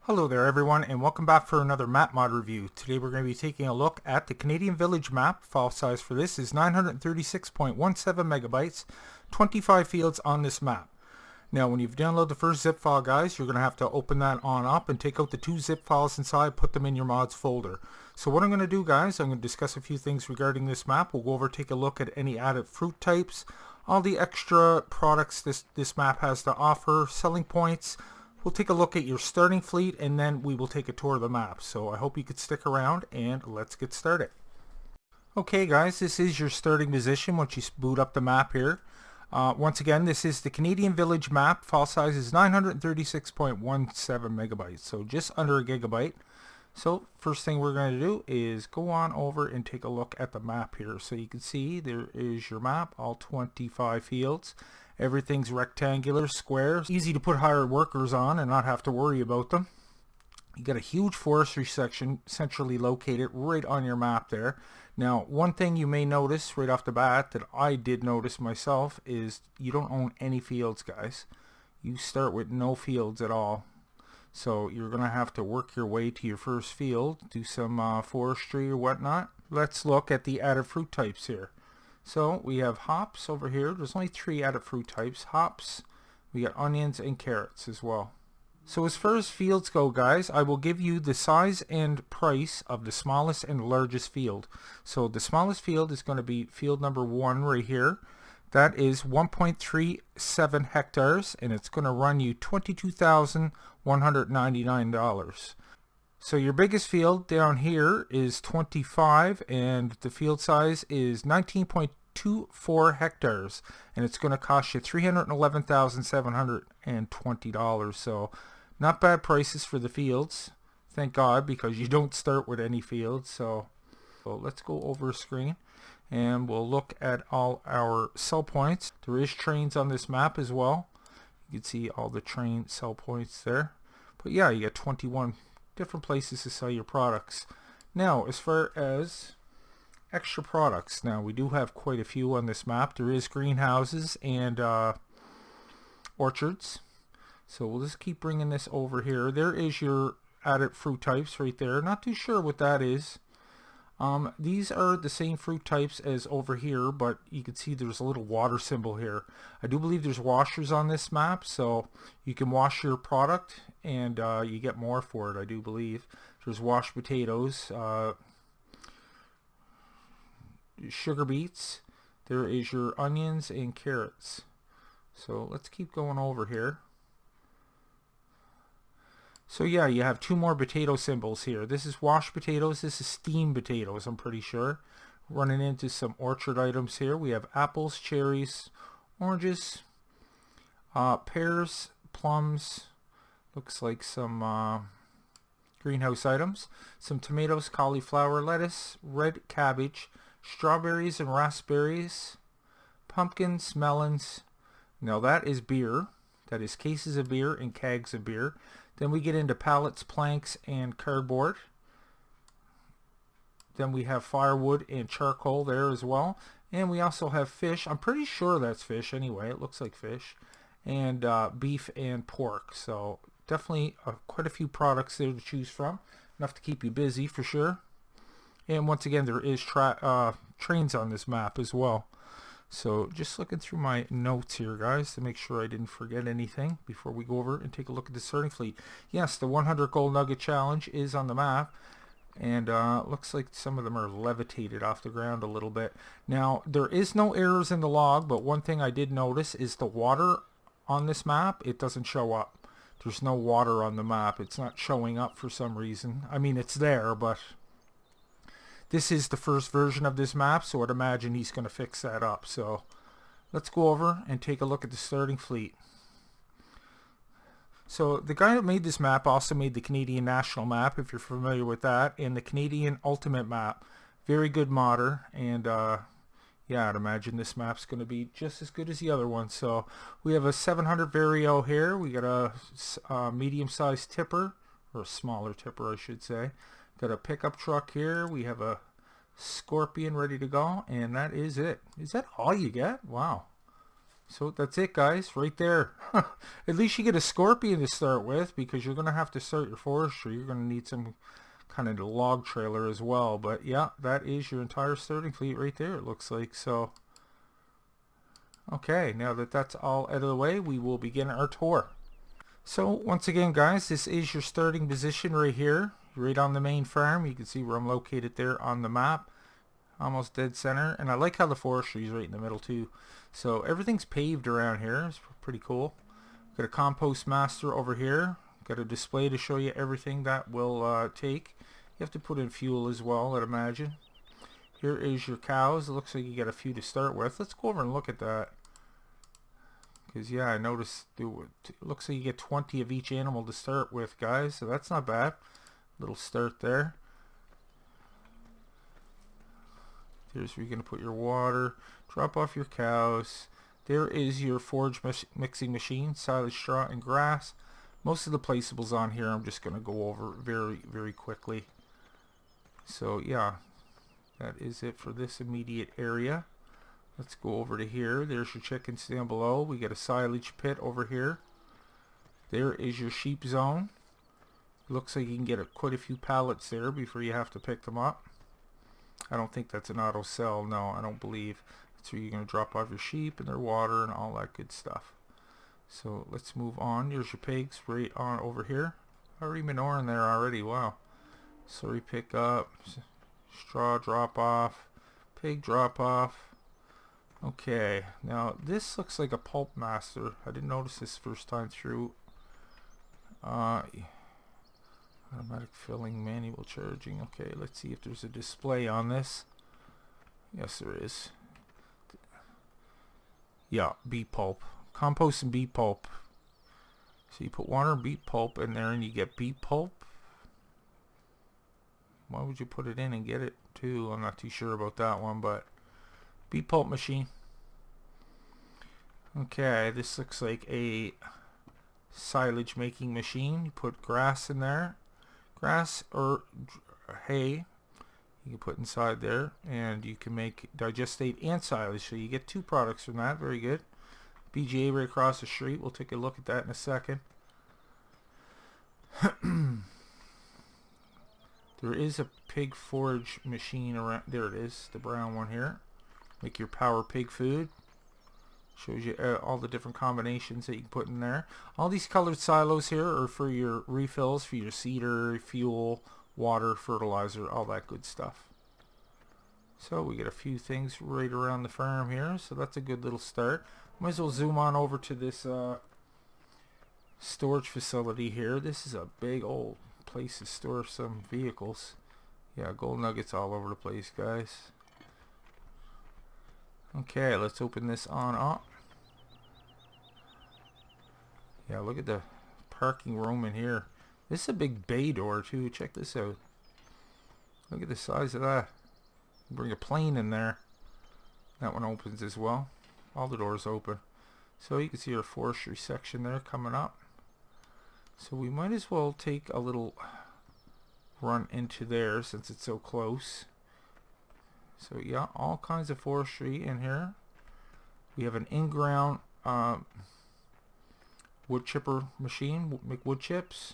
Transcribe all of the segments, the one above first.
Hello there everyone, and welcome back for another map mod review. Today we're going to be taking a look at the Canadian Village map. File size for this is 936.17 megabytes, 25 fields on this map. Now when you've downloaded the first zip file, guys, you're going to have to open that on up and take out the two zip files inside, put them in your mods folder. So what I'm going to do, guys, I'm going to discuss a few things regarding this map. We'll go over, take a look at any added fruit types, all the extra products this map has to offer, selling points. We'll take a look at your starting fleet, and then we will take a tour of the map. So I hope you could stick around, and let's get started. Okay guys, this is your starting position once you boot up the map here. Once again, this is the Canadian Village map. File size is 936.17 megabytes, so just under a gigabyte. So first thing we're going to do is go on over and take a look at the map here. So you can see there is your map, all 25 fields. Everything's rectangular, square, easy to put hired workers on and not have to worry about them. You got a huge forestry section centrally located right on your map there. Now, one thing you may notice right off the bat that I did notice myself is you don't own any fields, guys. You start with no fields at all. So you're going to have to work your way to your first field, do some forestry or whatnot. Let's look at the added fruit types here. So we have hops over here. There's only 3 added fruit types. Hops, we got onions and carrots as well. So as far as fields go, guys, I will give you the size and price of the smallest and largest field. So the smallest field is going to be field number 1 right here. That is 1.37 hectares, and it's going to run you $22,199. So your biggest field down here is 25, and the field size is 19.24 hectares, and it's going to cost you $311,720. So not bad prices for the fields, thank God, because you don't start with any fields. So let's go over screen and we'll look at all our sell points. There is trains on this map as well. You can see all the train sell points there. But yeah, you get 21 different places to sell your products. Now, as far as extra products, now we do have quite a few on this map. There is greenhouses and orchards. So we'll just keep bringing this over here. There is your added fruit types right there. Not too sure what that is. These are the same fruit types as over here, but you can see there's a little water symbol here. I do believe there's washers on this map, so you can wash your product and you get more for it, I do believe. There's washed potatoes, sugar beets, there is your onions and carrots. So let's keep going over here. So yeah, you have 2 more potato symbols here. This is washed potatoes, this is steamed potatoes, I'm pretty sure. Running into some orchard items here. We have apples, cherries, oranges, pears, plums, looks like some greenhouse items, some tomatoes, cauliflower, lettuce, red cabbage, strawberries and raspberries, pumpkins, melons. Now that is beer. That is cases of beer and kegs of beer. Then we get into pallets, planks, and cardboard. Then we have firewood and charcoal there as well. And we also have fish. I'm pretty sure that's fish anyway. It looks like fish. And beef and pork. So definitely quite a few products there to choose from. Enough to keep you busy for sure. And once again, there is trains on this map as well. So just looking through my notes here, guys, to make sure I didn't forget anything before we go over and take a look at the starting fleet. Yes, the 100 gold nugget challenge is on the map, and looks like some of them are levitated off the ground a little bit. Now, there is no errors in the log, but one thing I did notice is the water on this map, it doesn't show up. There's no water on the map. It's not showing up for some reason. I mean, it's there, but this is the first version of this map, so I'd imagine he's going to fix that up. So let's go over and take a look at the starting fleet. So the guy that made this map also made the Canadian National map, if you're familiar with that, and the Canadian Ultimate map. Very good modder, and yeah, I'd imagine this map's going to be just as good as the other one. So we have a 700 Vario here. We got a medium-sized tipper, or a smaller tipper I should say. Got a pickup truck here. We have a Scorpion ready to go, and that is it. Is that all you get? Wow. So that's it, guys, right there. At least you get a scorpion to start with, because you're going to have to start your forestry. You're going to need some kind of log trailer as well. But yeah, that is your entire starting fleet right there, it looks like. So okay, now that that's all out of the way, we will begin our tour. So once again, guys, this is your starting position right here, right on the main farm. You can see where I'm located there on the map, almost dead center. And I like how the forestry is right in the middle too. So everything's paved around here. It's pretty cool. Got a compost master over here. Got a display to show you everything that will take. You have to put in fuel as well, I'd imagine. Here is your cows. It looks like you got a few to start with. Let's go over and look at that. Because yeah, I noticed it looks like you get 20 of each animal to start with, guys. So that's not bad. Little start there. Here's where you're going to put your water. Drop off your cows. There is your forage mixing machine, silage, straw, and grass. Most of the placeables on here I'm just going to go over very, very quickly. So yeah, that is it for this immediate area. Let's go over to here. There's your chickens down below. We got a silage pit over here. There is your sheep zone. Looks like you can get quite a few pallets there before you have to pick them up. I don't think that's an auto sell. No, I don't believe. That's where you're going to drop off your sheep and their water and all that good stuff. So let's move on. There's your pigs right on over here. Already manure in there already. Wow. Sorry, pick up. Straw drop off. Pig drop off. Okay. Now this looks like a pulp master. I didn't notice this first time through. Automatic filling, manual charging. Okay, let's see if there's a display on this. Yes, there is. Yeah, beet pulp. Compost and beet pulp. So you put water and beet pulp in there and you get beet pulp. Why would you put it in and get it too? I'm not too sure about that one, but beet pulp machine. Okay, this looks like a silage making machine. You put grass in there. Grass or hay you can put inside there, and you can make digestate and silage, so you get two products from that. Very good. BGA right across the street. We'll take a look at that in a second. There is a pig forage machine around. There it is, the brown one here. Make your power pig food. Shows you all the different combinations that you can put in there. All these colored silos here are for your refills, for your cedar, fuel, water, fertilizer, all that good stuff. So we get a few things right around the farm here, so that's a good little start. Might as well zoom on over to this storage facility here. This is a big old place to store some vehicles. Yeah, gold nuggets all over the place, guys. Okay, let's open this on up. Yeah, look at the parking room in here. This is a big bay door too. Check this out. Look at the size of that. Bring a plane in there. That one opens as well. All the doors open. So you can see our forestry section there coming up. So we might as well take a little run into there since it's so close. So yeah, all kinds of forestry in here. We have an in-ground wood chipper machine, make wood chips.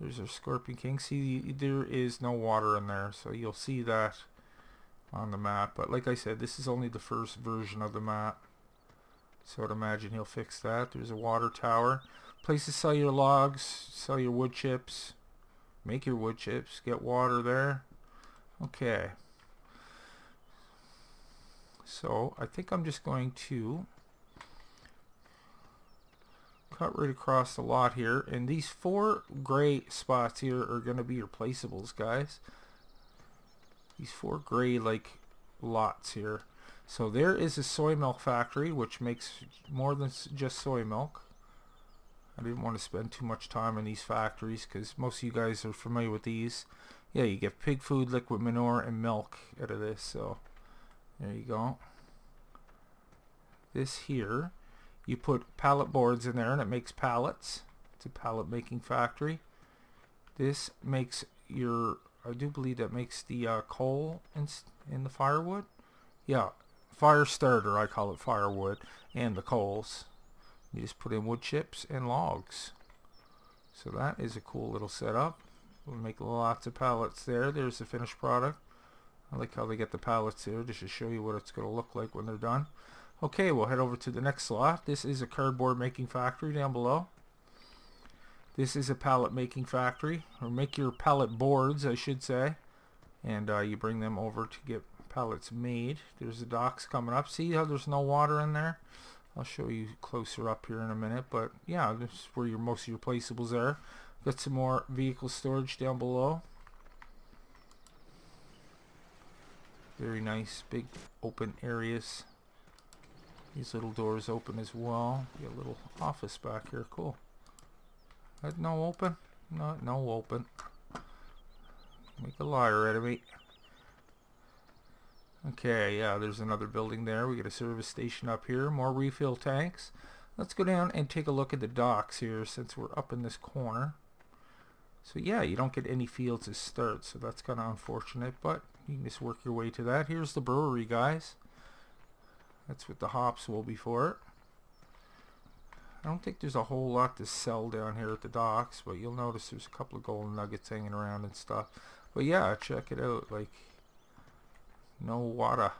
There's our Scorpion King. See, there is no water in there, so you'll see that on the map. But like I said, this is only the first version of the map, so I'd imagine he'll fix that. There's a water tower. Place to sell your logs, sell your wood chips, make your wood chips, get water there. Okay. So I think I'm just going to cut right across the lot here, and these 4 gray spots here are going to be your placeables, guys. These 4 gray like lots here. So there is a Soy Milk Factory, which makes more than just soy milk. I didn't want to spend too much time in these factories because most of you guys are familiar with these. Yeah, you get pig food, liquid manure, and milk out of this. So there you go. This here, you put pallet boards in there and it makes pallets. It's a pallet making factory. This makes your, I do believe that makes the coal in the firewood. Yeah, fire starter. I call it firewood, and the coals. You just put in wood chips and logs. So that is a cool little setup. We'll make lots of pallets there. There's the finished product. I like how they get the pallets here just to show you what it's going to look like when they're done. Okay, we'll head over to the next slot. This is a cardboard making factory down below. This is a pallet making factory, or make your pallet boards, I should say. And you bring them over to get pallets made. There's the docks coming up. See how there's no water in there? I'll show you closer up here in a minute. But yeah, this is where most of your placeables are. Got some more vehicle storage down below. Very nice, big open areas. These little doors open as well. Got a little office back here. Cool. That no open? No open. Make a liar out of me. Okay, yeah, there's another building there. We got a service station up here. More refill tanks. Let's go down and take a look at the docks here since we're up in this corner. So yeah, you don't get any fields to start, so that's kind of unfortunate, but you can just work your way to that. Here's the brewery, guys. That's what the hops will be for it. I don't think there's a whole lot to sell down here at the docks, but you'll notice there's a couple of golden nuggets hanging around and stuff. But yeah, check it out. Like, no water.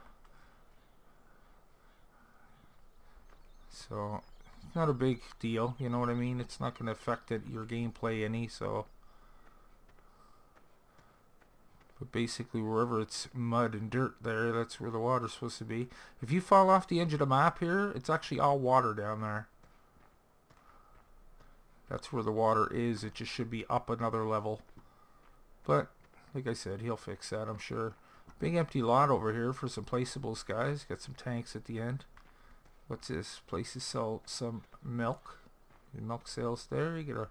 So, it's not a big deal, you know what I mean? It's not going to affect your gameplay any, so. But basically, wherever it's mud and dirt there, that's where the water's supposed to be. If you fall off the edge of the map here, it's actually all water down there. That's where the water is. It just should be up another level. But, like I said, he'll fix that, I'm sure. Big empty lot over here for some placeables, guys. Got some tanks at the end. What's this? Places sell some milk. Milk sales there. You get a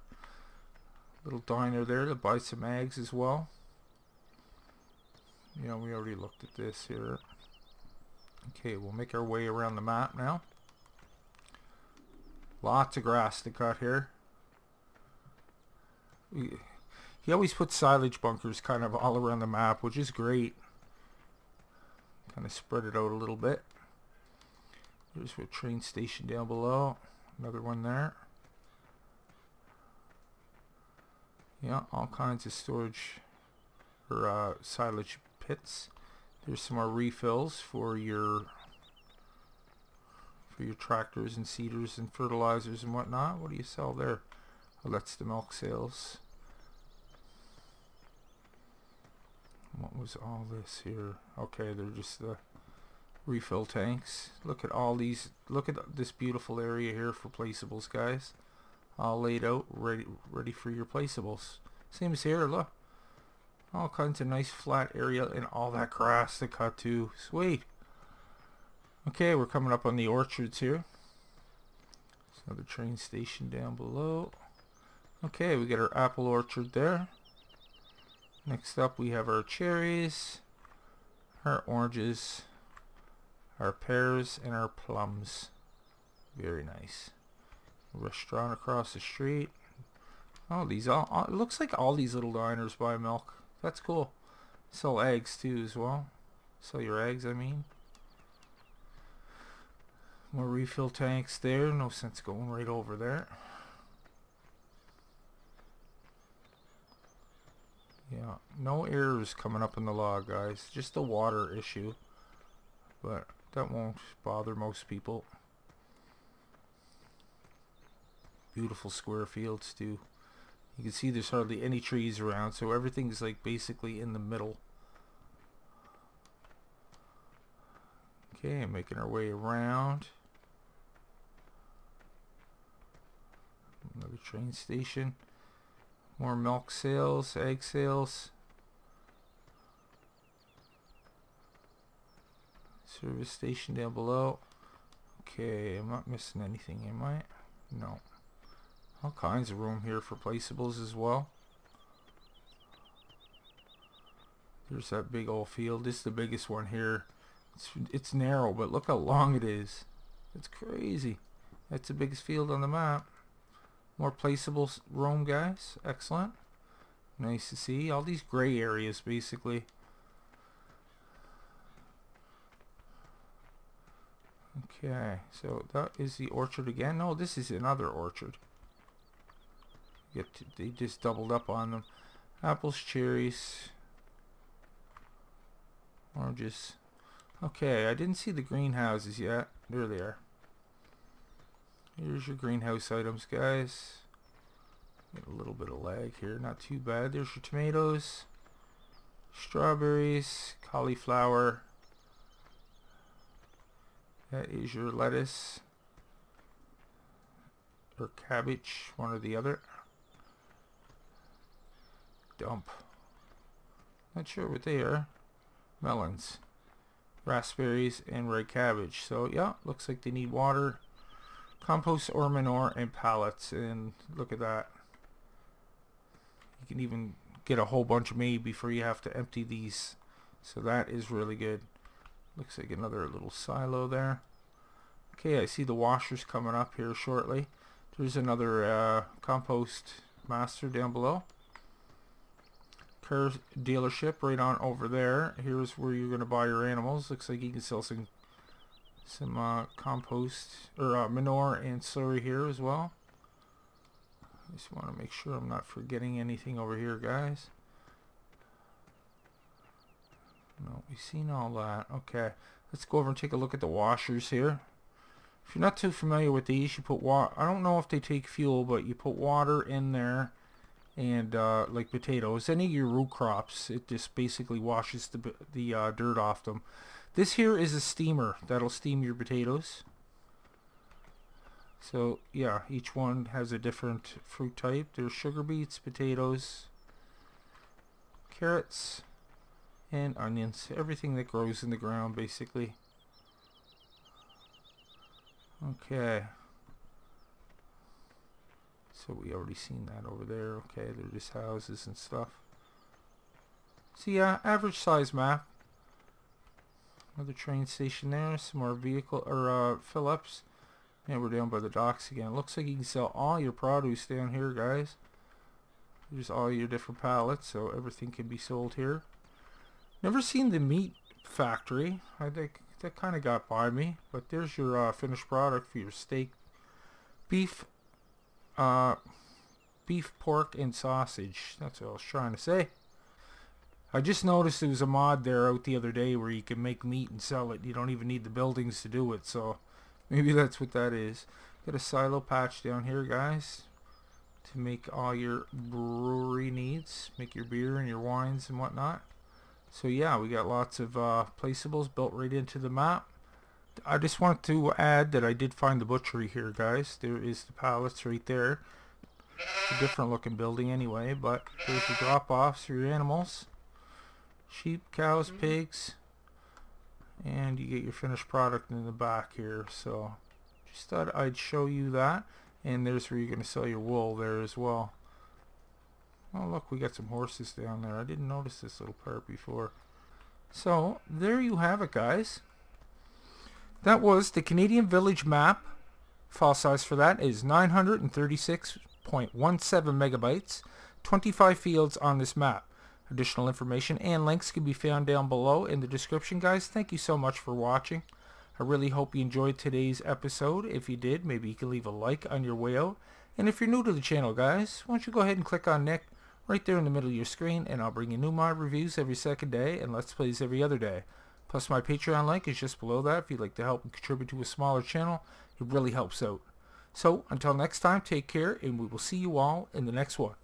little diner there to buy some eggs as well. You know, we already looked at this here. Okay, we'll make our way around the map now. Lots of grass to cut here. He always puts silage bunkers kind of all around the map, which is great. Kind of spread it out a little bit. There's a train station down below. Another one there. Yeah, all kinds of storage or silage pits. There's some more refills for your tractors and seeders and fertilizers and whatnot. What do you sell there? Oh, that's the milk sales. What was all this here? Okay, they're just the refill tanks. Look at all these. Look at this beautiful area here for placeables, guys. All laid out, ready for your placeables. Same as here, look. All kinds of nice flat area and all that grass to cut too. Sweet. Okay, we're coming up on the orchards here. There's another train station down below. Okay, we got our apple orchard there. Next up we have our cherries, our oranges, our pears, and our plums. Very nice. Restaurant across the street. Oh, these all it looks like all these little diners buy milk. That's cool. Sell eggs too as well. Sell your eggs, I mean. More refill tanks there. No sense going right over there. Yeah, no errors coming up in the log, guys. Just a water issue. But that won't bother most people. Beautiful square fields too. You can see there's hardly any trees around, so everything's like basically in the middle. Okay, making our way around. Another train station. More milk sales, egg sales. Service station down below. Okay, I'm not missing anything, am I? No. All kinds of room here for placeables as well. There's that big old field. This is the biggest one here. It's narrow, but look how long it is. It's crazy. That's the biggest field on the map. More placeable roam, guys. Excellent. Nice to see. All these gray areas, basically. Okay, so that is the orchard again. No, this is another orchard. They just doubled up on them. Apples, cherries, oranges. Okay, I didn't see the greenhouses yet. There they are. Here's your greenhouse items, guys. Get a little bit of lag here, not too bad. There's your tomatoes, strawberries, cauliflower. That is your lettuce or cabbage, one or the other. Dump. Not sure what they are. Melons, raspberries, and red cabbage. So yeah, looks like they need water, compost or manure, and pallets. And look at that. You can even get a whole bunch made before you have to empty these. So that is really good. Looks like another little silo there. Okay, I see the washers coming up here shortly. There's another compost master down below. Car dealership right on over there. Here's where you're going to buy your animals. Looks like you can sell some compost or manure and slurry here as well. I just want to make sure I'm not forgetting anything over here, guys. No, we've seen all that. Okay, let's go over and take a look at the washers here. If you're not too familiar with these, you put water. I don't know if they take fuel, but you put water in there, and like potatoes, any of your root crops, it just basically washes the dirt off them. This here is a steamer that'll steam your potatoes. So yeah, each one has a different fruit type. There's sugar beets, potatoes, carrots, and onions. Everything that grows in the ground, basically. Okay. So we already seen that over there. Okay, they're just houses and stuff. So yeah, average size map. Another train station there. Some more vehicle or fill-ups. And we're down by the docks again. It looks like you can sell all your produce down here, guys. There's all your different pallets, so everything can be sold here. Never seen the meat factory. I think that kind of got by me. But there's your finished product for your steak, beef, pork, and sausage. That's what I was trying to say. I just noticed there was a mod there out the other day where you can make meat and sell it. You don't even need the buildings to do it, so maybe that's what that is. Got a silo patch down here, guys, to make all your brewery needs. Make your beer and your wines and whatnot. So yeah, we got lots of placeables built right into the map. I just want to add that I did find the butchery here, guys. There is the pallets right there. It's a different looking building anyway, but there's the drop-offs for your animals. Sheep, cows, pigs, and you get your finished product in the back here. So just thought I'd show you that. And there's where you're going to sell your wool there as well. Oh look, we got some horses down there. I didn't notice this little part before. So there you have it, guys. That was the Canadian Village map. File size for that is 936.17 megabytes. 25 fields on this map. Additional information and links can be found down below in the description, guys. Thank you so much for watching. I really hope you enjoyed today's episode. If you did, maybe you can leave a like on your way out. And if you're new to the channel, guys, why don't you go ahead and click on Nick right there in the middle of your screen, and I'll bring you new mod reviews every second day and Let's Plays every other day. Plus my Patreon link is just below that if you'd like to help and contribute to a smaller channel. It really helps out. So until next time, take care, and we will see you all in the next one.